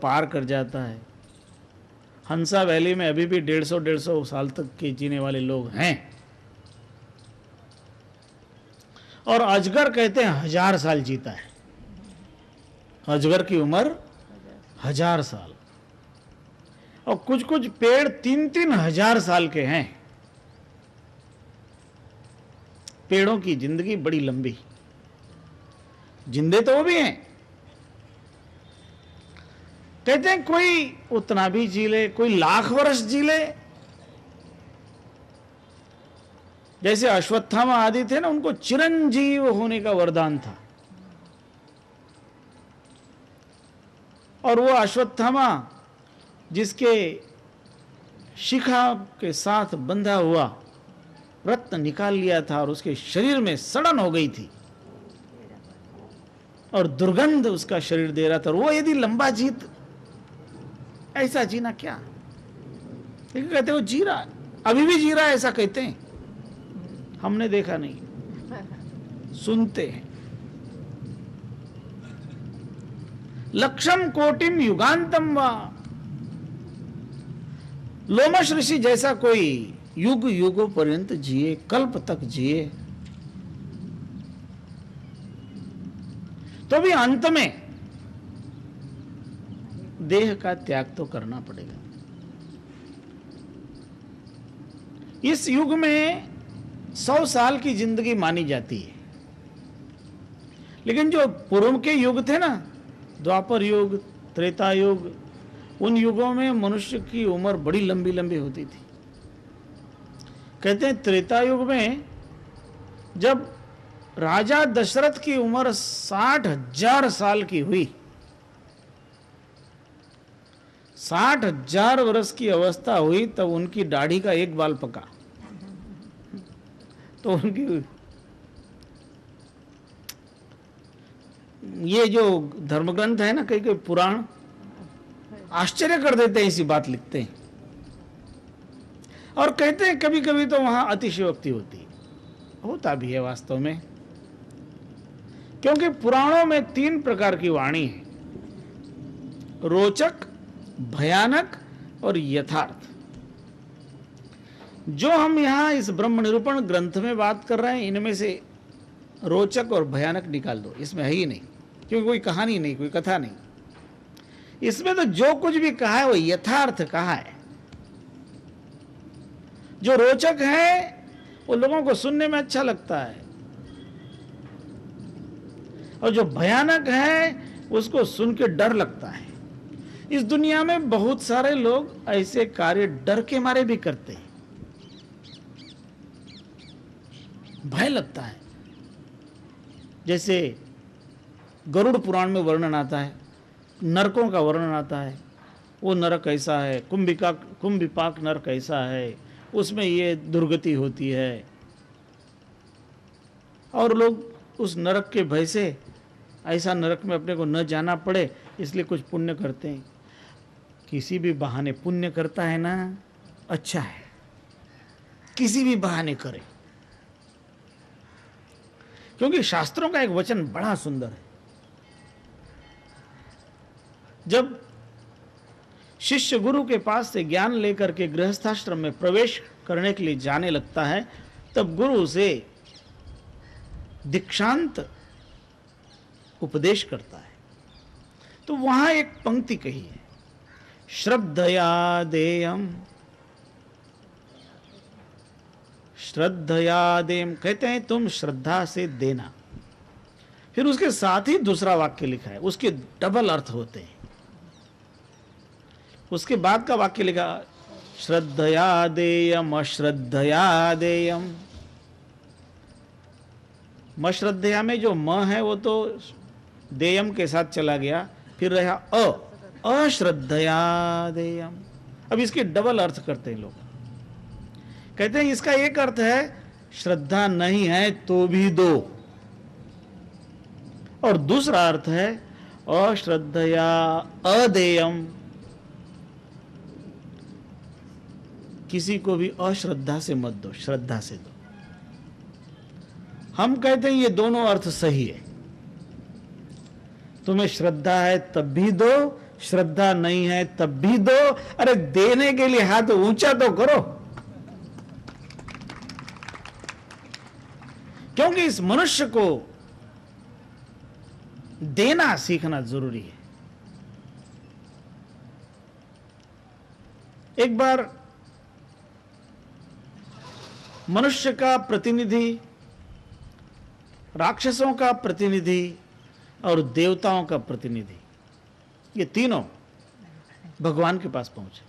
पार कर जाता है। हंसा वैली में अभी भी 150 साल तक के जीने वाले लोग हैं। और अजगर कहते हैं 1000 साल जीता है। अजगर की उम्र 1000 साल। और कुछ कुछ पेड़ 3-3 हजार साल के हैं। पेड़ों की जिंदगी बड़ी लंबी। जिंदे तो वो भी हैं। कहते हैं कोई उतना भी जी ले, कोई लाख वर्ष जी ले। जैसे अश्वत्थामा आदि थे ना, उनको चिरंजीव होने का वरदान था। और वो अश्वत्थामा जिसके शिखा के साथ बंधा हुआ रत्न निकाल लिया था और उसके शरीर में सड़न हो गई थी और दुर्गंध उसका शरीर दे रहा था, वो यदि लंबा जीत, ऐसा जीना क्या। लेकिन कहते वो जी रहा है, अभी भी जी रहा है, ऐसा कहते हैं। हमने देखा नहीं, सुनते हैं। लक्षम कोटिम युगांतम वा, लोमश ऋषि जैसा कोई युग युगों पर्यंत जिए, कल्प तक जिए, तो भी अंत में देह का त्याग तो करना पड़ेगा। इस युग में 100 साल की जिंदगी मानी जाती है। लेकिन जो पूर्व के युग थे ना, द्वापर युग, त्रेता युग, उन युगों में मनुष्य की उम्र बड़ी लंबी लंबी होती थी। कहते हैं त्रेता युग में जब राजा दशरथ की उम्र 60,000 साल की हुई, 60,000 वर्ष की अवस्था हुई, तब उनकी दाढ़ी का एक बाल पका। तो उनकी ये जो धर्मग्रंथ है ना, कई कई पुराण आश्चर्य कर देते हैं, इसी बात लिखते हैं। और कहते हैं कभी कभी तो वहां अतिशयोक्ति होती है, होता भी है वास्तव में। क्योंकि पुराणों में 3 प्रकार की वाणी है, रोचक, भयानक और यथार्थ। जो हम यहां इस ब्रह्म निरूपण ग्रंथ में बात कर रहे हैं, इनमें से रोचक और भयानक निकाल दो, इसमें है ही नहीं। क्योंकि कोई कहानी नहीं, कोई कथा नहीं। इसमें तो जो कुछ भी कहा है वो यथार्थ कहा है। जो रोचक है वो लोगों को सुनने में अच्छा लगता है, और जो भयानक है उसको सुन के डर लगता है। इस दुनिया में बहुत सारे लोग ऐसे कार्य डर के मारे भी करते हैं, भय लगता है। जैसे गरुड़ पुराण में वर्णन आता है, नरकों का वर्णन आता है। वो नरक ऐसा है, कुंभिपाक नरक ऐसा है, उसमें ये दुर्गति होती है। और लोग उस नरक के भय से, ऐसा नरक में अपने को न जाना पड़े, इसलिए कुछ पुण्य करते हैं। किसी भी बहाने पुण्य करता है ना, अच्छा है, किसी भी बहाने करे। क्योंकि शास्त्रों का एक वचन बड़ा सुंदर है। जब शिष्य गुरु के पास से ज्ञान लेकर के गृहस्थाश्रम में प्रवेश करने के लिए जाने लगता है, तब गुरु उसे दीक्षांत उपदेश करता है। तो वहां एक पंक्ति कही है, श्रद्धया देयम, श्रद्धया देयम, कहते हैं तुम श्रद्धा से देना। फिर उसके साथ ही दूसरा वाक्य लिखा है, उसके डबल अर्थ होते हैं। उसके बाद का वाक्य लिखा, श्रद्धया देयम अश्रद्धया देयम। मश्रद्धया में जो म है वो तो देयम के साथ चला गया, फिर रहा अश्रद्धया देयम। अब इसके डबल अर्थ करते हैं लोग। कहते हैं इसका एक अर्थ है श्रद्धा नहीं है तो भी दो, और दूसरा अर्थ है अश्रद्धया अदेयम, किसी को भी अश्रद्धा से मत दो, श्रद्धा से दो। हम कहते हैं ये दोनों अर्थ सही है। तुम्हें श्रद्धा है तब भी दो, श्रद्धा नहीं है तब भी दो, अरे देने के लिए हाथ ऊंचा तो करो। क्योंकि इस मनुष्य को देना सीखना जरूरी है। एक बार मनुष्य का प्रतिनिधि, राक्षसों का प्रतिनिधि और देवताओं का प्रतिनिधि, ये तीनों भगवान के पास पहुंचे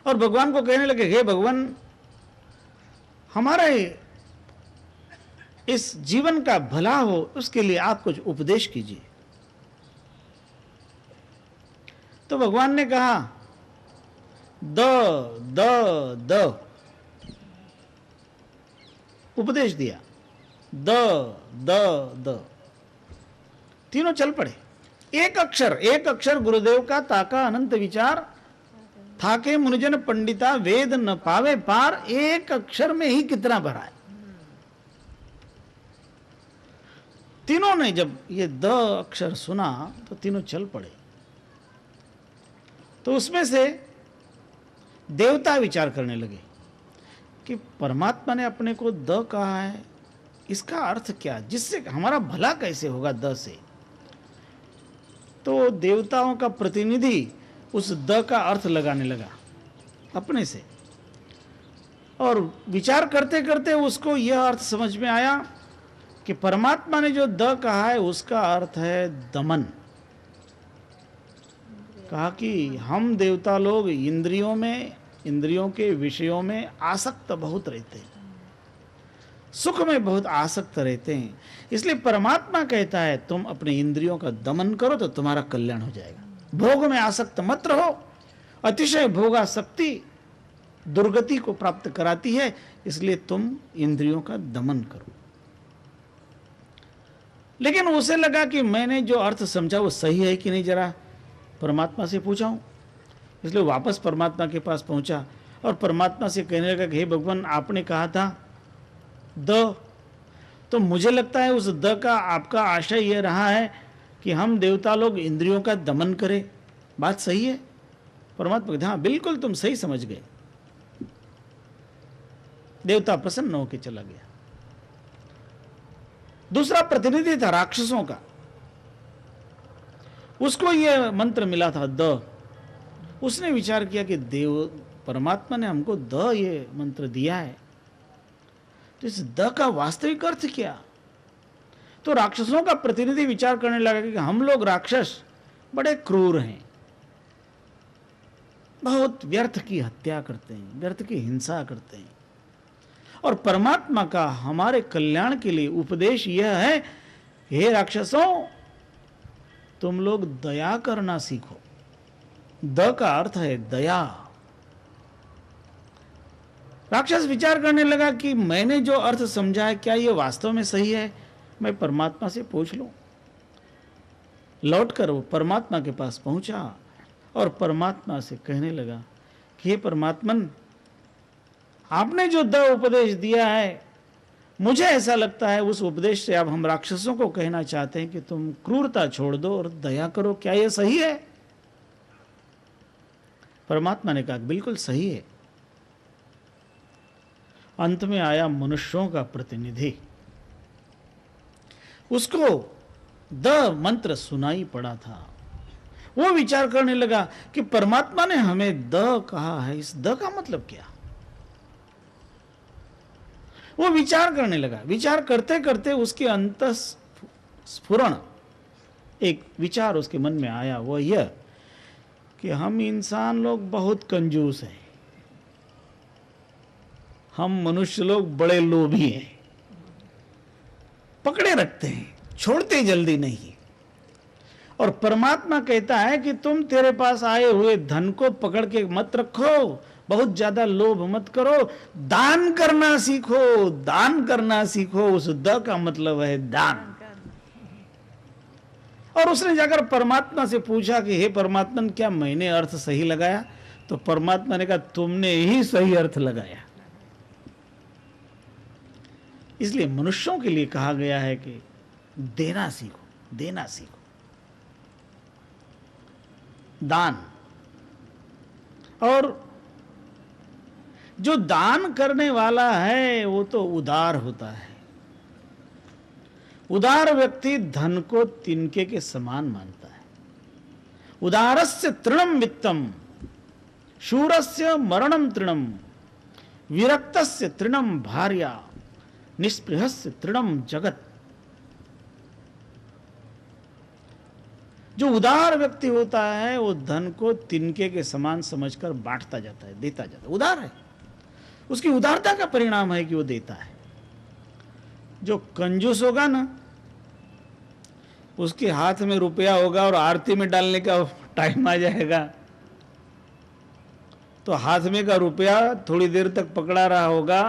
और भगवान को कहने लगे, हे भगवान, हमारे इस जीवन का भला हो उसके लिए आप कुछ उपदेश कीजिए। तो भगवान ने कहा, द द द, उपदेश दिया, द द द। तीनों चल पड़े। एक अक्षर गुरुदेव का ताका अनंत विचार, थाके मुनिजन पंडिता वेद न पावे पार। एक अक्षर में ही कितना भरा है। तीनों ने जब ये द अक्षर सुना तो तीनों चल पड़े। तो उसमें से देवता विचार करने लगे कि परमात्मा ने अपने को द कहा है, इसका अर्थ क्या, जिससे हमारा भला कैसे होगा द से। तो देवताओं का प्रतिनिधि उस द का अर्थ लगाने लगा अपने से, और विचार करते करते उसको यह अर्थ समझ में आया कि परमात्मा ने जो द कहा है उसका अर्थ है दमन। कहा कि हम देवता लोग इंद्रियों में, इंद्रियों के विषयों में आसक्त बहुत रहते हैं, सुख में बहुत आसक्त रहते हैं। इसलिए परमात्मा कहता है तुम अपने इंद्रियों का दमन करो तो तुम्हारा कल्याण हो जाएगा। भोग में आसक्त मत रहो, अतिशय भोगासक्ति दुर्गति को प्राप्त कराती है, इसलिए तुम इंद्रियों का दमन करो। लेकिन उसे लगा कि मैंने जो अर्थ समझा वो सही है कि नहीं, जरा परमात्मा से पूछा हूं। इसलिए वापस परमात्मा के पास पहुंचा और परमात्मा से कहने लगा कि हे भगवान, आपने कहा था द, तो मुझे लगता है उस द का आपका आशय यह रहा है कि हम देवता लोग इंद्रियों का दमन करें। बात सही है? परमात्मा कहते हाँ बिल्कुल तुम सही समझ गए। देवता प्रसन्न होकर चला गया। दूसरा प्रतिनिधि था राक्षसों का, उसको यह मंत्र मिला था द। उसने विचार किया कि देव परमात्मा ने हमको द ये मंत्र दिया है, तो इस द का वास्तविक अर्थ क्या। तो राक्षसों का प्रतिनिधि विचार करने लगा कि हम लोग राक्षस बड़े क्रूर हैं, बहुत व्यर्थ की हत्या करते हैं, व्यर्थ की हिंसा करते हैं, और परमात्मा का हमारे कल्याण के लिए उपदेश यह है, हे राक्षसों तुम लोग दया करना सीखो। द का अर्थ है दया। राक्षस विचार करने लगा कि मैंने जो अर्थ समझा है क्या यह वास्तव में सही है, मैं परमात्मा से पूछ लूं। लौटकर वो परमात्मा के पास पहुंचा और परमात्मा से कहने लगा कि हे परमात्मन, आपने जो द उपदेश दिया है, मुझे ऐसा लगता है उस उपदेश से अब हम राक्षसों को कहना चाहते हैं कि तुम क्रूरता छोड़ दो और दया करो। क्या यह सही है? परमात्मा ने कहा बिल्कुल सही है। अंत में आया मनुष्यों का प्रतिनिधि, उसको द मंत्र सुनाई पड़ा था। वो विचार करने लगा कि परमात्मा ने हमें द कहा है, इस द का मतलब क्या। वो विचार करने लगा। विचार करते करते उसके अंतःस्फुरण एक विचार उसके मन में आया, वो यह कि हम इंसान लोग बहुत कंजूस हैं, हम मनुष्य लोग बड़े लोभी हैं, पकड़े रखते हैं, छोड़ते जल्दी नहीं। और परमात्मा कहता है कि तुम तेरे पास आए हुए धन को पकड़ के मत रखो, बहुत ज्यादा लोभ मत करो, दान करना सीखो, दान करना सीखो। उस द का मतलब है दान। और उसने जाकर परमात्मा से पूछा कि हे परमात्मा, क्या मैंने अर्थ सही लगाया? तो परमात्मा ने कहा तुमने ही सही अर्थ लगाया। इसलिए मनुष्यों के लिए कहा गया है कि देना सीखो, देना सीखो। दान। और जो दान करने वाला है वो तो उदार होता है। उदार व्यक्ति धन को तिनके के समान मानता है। उदारस्य तृणम वित्तम, शूरस्य मरणम तृणम, विरक्तस्य तृणम भार्या, निष्पृहस्य तृणम जगत। जो उदार व्यक्ति होता है वो धन को तिनके के समान समझकर बांटता जाता है, देता जाता है। उदार है, उसकी उदारता का परिणाम है कि वो देता है। जो कंजूस होगा ना, उसके हाथ में रुपया होगा और आरती में डालने का टाइम आ जाएगा तो हाथ में का रुपया थोड़ी देर तक पकड़ा रहा होगा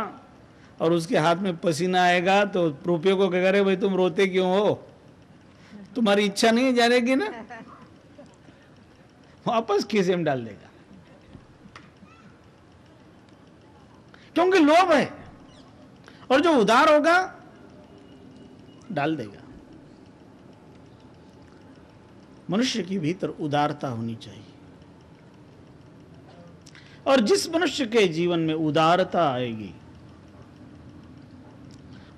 और उसके हाथ में पसीना आएगा तो रुपये को कह रहे भाई तुम रोते क्यों हो, तुम्हारी इच्छा नहीं जाने की ना, वापस खीसे में डाल देगा, क्योंकि लोभ है। और जो उदार होगा डाल देगा। मनुष्य के भीतर उदारता होनी चाहिए, और जिस मनुष्य के जीवन में उदारता आएगी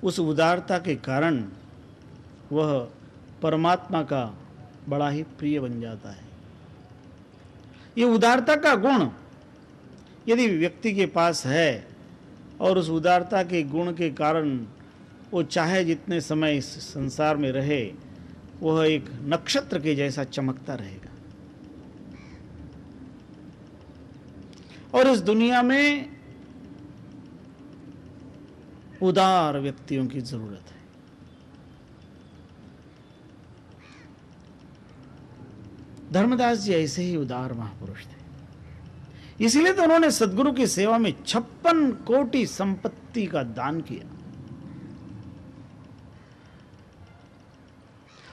उस उदारता के कारण वह परमात्मा का बड़ा ही प्रिय बन जाता है। ये उदारता का गुण यदि व्यक्ति के पास है और उस उदारता के गुण के कारण वो चाहे जितने समय इस संसार में रहे वह एक नक्षत्र के जैसा चमकता रहेगा। और इस दुनिया में उदार व्यक्तियों की जरूरत है। धर्मदास जी ऐसे ही उदार महापुरुष थे, इसलिए तो उन्होंने सद्गुरु की सेवा में 56 कोटि संपत्ति का दान किया।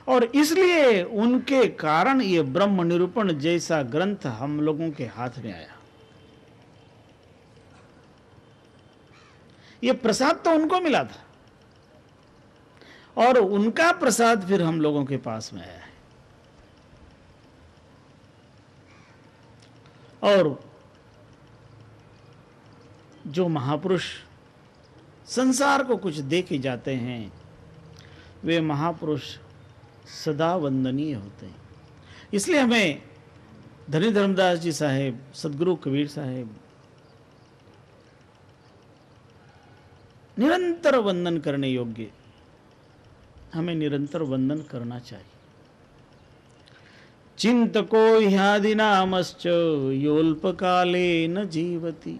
और इसलिए उनके कारण ये ब्रह्म निरूपण जैसा ग्रंथ हम लोगों के हाथ में आया। ये प्रसाद तो उनको मिला था और उनका प्रसाद फिर हम लोगों के पास में आया है। और जो महापुरुष संसार को कुछ दे के जाते हैं वे महापुरुष सदा वंदनीय होते हैं। इसलिए हमें धनी धर्मदास जी साहेब, सदगुरु कबीर साहेब निरंतर वंदन करने योग्य, हमें निरंतर वंदन करना चाहिए। चिंतको ह्यादि नामश्च योल्पकाले न जीवति,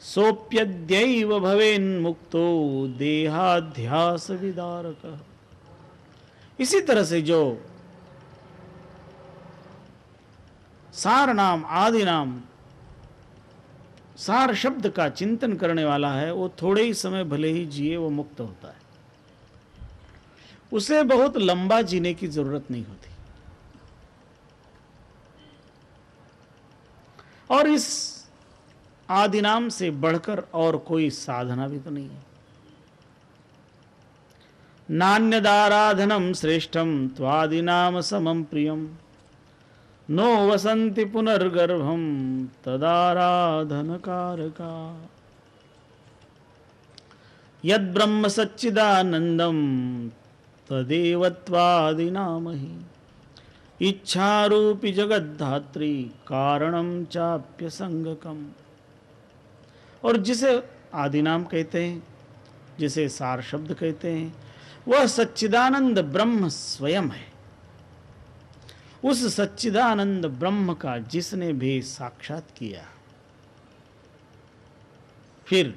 सोप्यद्यैव भवेन्मुक्तो देहाध्यास विदारकः। इसी तरह से जो सार नाम आदि नाम सार शब्द का चिंतन करने वाला है वो थोड़े ही समय भले ही जिए वो मुक्त होता है। उसे बहुत लंबा जीने की जरूरत नहीं होती। और इस आदि नाम से बढ़कर और कोई साधना भी तो नहीं है। नान्यदाराधनम श्रेष्ठम त्वादि नाम समम प्रियम, नो वसंति पुनर्गर्भम तदाराधन कारका। यद ब्रह्म सच्चिदानंदम तदेव त्वादि नाम ही, इच्छारूपी जगद्धात्री कारणम चाप्य संगकम। और जिसे आदि नाम कहते हैं, जिसे सार शब्द कहते हैं, वह सच्चिदानंद ब्रह्म स्वयं है। उस सच्चिदानंद ब्रह्म का जिसने भी साक्षात किया फिर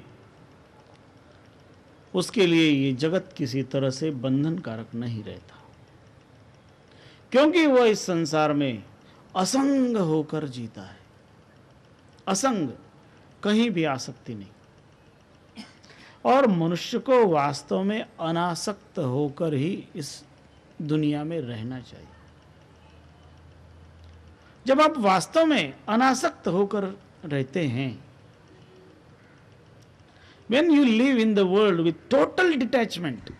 उसके लिए ये जगत किसी तरह से बंधन कारक नहीं रहता, क्योंकि वह इस संसार में असंग होकर जीता है। असंग, कहीं भी आसक्ति नहीं। और मनुष्य को वास्तव में अनासक्त होकर ही इस दुनिया में रहना चाहिए। जब आप वास्तव में अनासक्त होकर रहते हैं, when you live in the world with total detachment,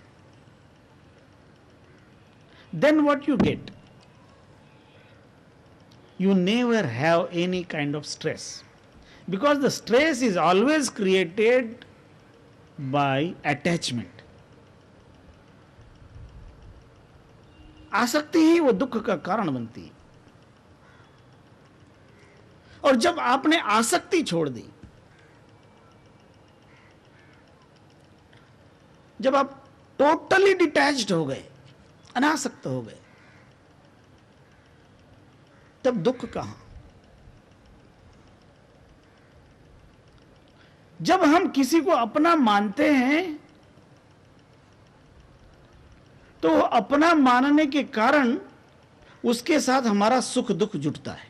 then what you get? you never have any kind of stress, because the stress is always created by attachment. आसक्ति ही वो दुख का कारण बनती है। और जब आपने आसक्ति छोड़ दी, जब आप टोटली डिटैच्ड हो गए, अनासक्त हो गए, तब दुख कहां? जब हम किसी को अपना मानते हैं तो अपना मानने के कारण उसके साथ हमारा सुख दुख जुटता है।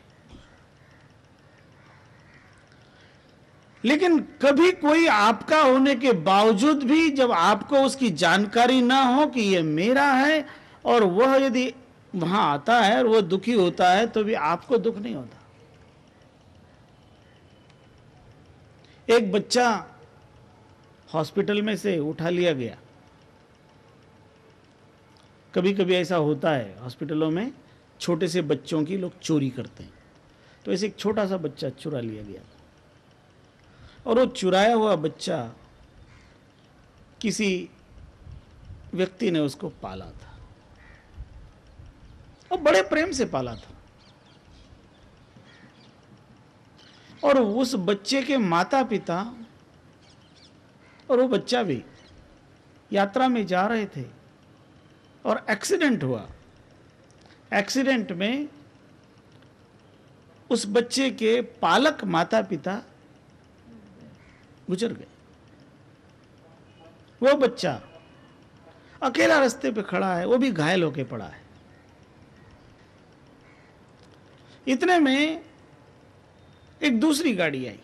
लेकिन कभी कोई आपका होने के बावजूद भी जब आपको उसकी जानकारी ना हो कि ये मेरा है, और वह यदि वहां आता है और वह दुखी होता है, तो भी आपको दुख नहीं होता। एक बच्चा हॉस्पिटल में से उठा लिया गया। कभी कभी ऐसा होता है, हॉस्पिटलों में छोटे से बच्चों की लोग चोरी करते हैं। तो ऐसे एक छोटा सा बच्चा चुरा लिया गया, और वो चुराया हुआ बच्चा किसी व्यक्ति ने उसको पाला था, और बड़े प्रेम से पाला था। और उस बच्चे के माता पिता और वो बच्चा भी यात्रा में जा रहे थे, और एक्सीडेंट हुआ। एक्सीडेंट में उस बच्चे के पालक माता पिता गुजर गए। वो बच्चा अकेला रास्ते पे खड़ा है, वो भी घायल होके पड़ा है। इतने में एक दूसरी गाड़ी आई,